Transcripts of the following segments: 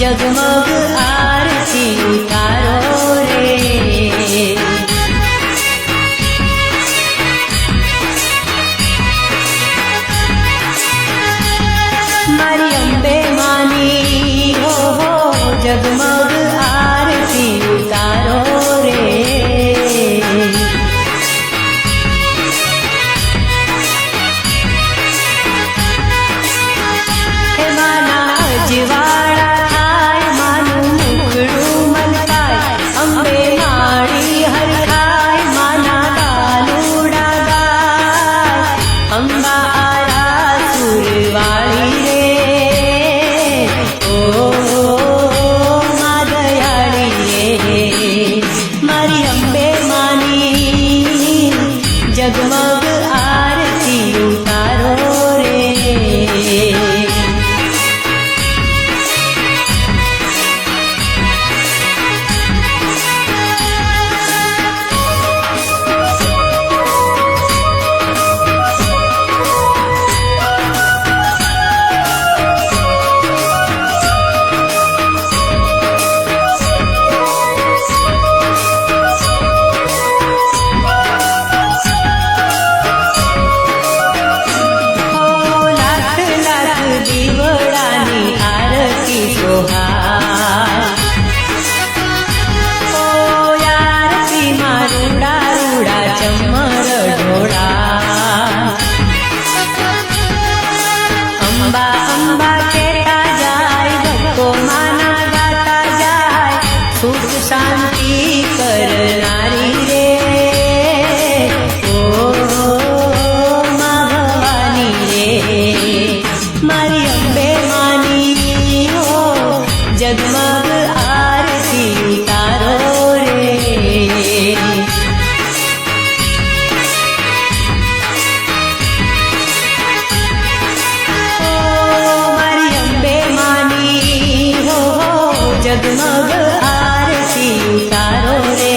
जगमग आरती उतारो रे मारी अंबे मानी हो जगमग आरती उतारो रे हे माना अजवाड़ा जगमग आरती उतारो रे अंबा अंबा कहता जाए भक्तो माना गाता जाए सुख शांति करनारी रे ओ माँ भवानी रे मारी अंबे मानी हो जगमग आरती उतारो रे जगमग आरती उतारो रे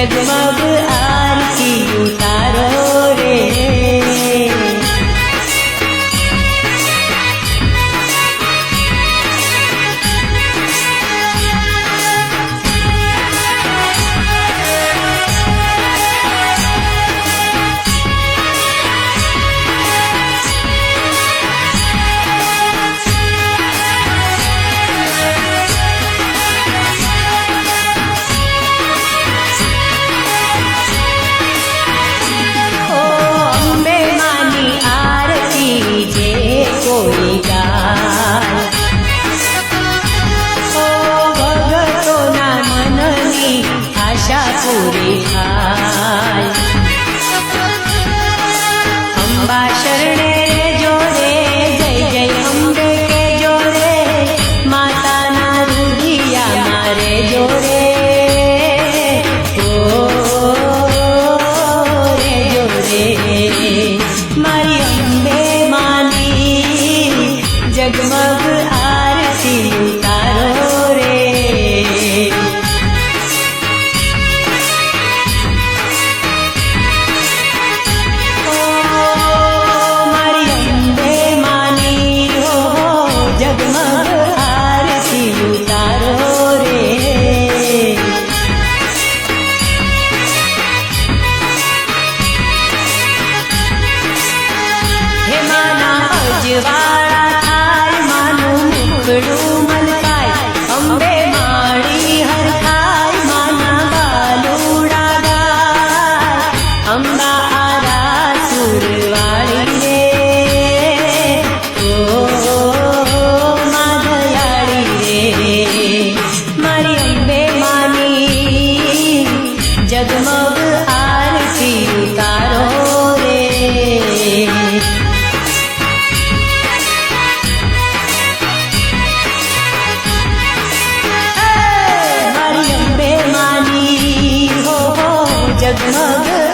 જગમગ આરતી ઉતારો રે. કોઈ ગાય ઓ ભગતોના મનની આશા પૂરી થાય. અંબા શરણે જોડે જય જય અંબે કે જોડે માતાના રૂઢિયા મારે જોડે રે જોડે મારી અંબે જગમગ આરતી ઉતારો રે. ઓ મારી અંબે માની હો જગમગ આરતી ઉતારો રે. હે માના અજવાળા મલકાય અંબે માળી હરખાય માના બાલુડા ગાય અંબા આરા સુરવાળી રે ઓ મા દયાળી રે. મારી અંબે માની જગમગ આરતી ઉતારો રે. જગમગ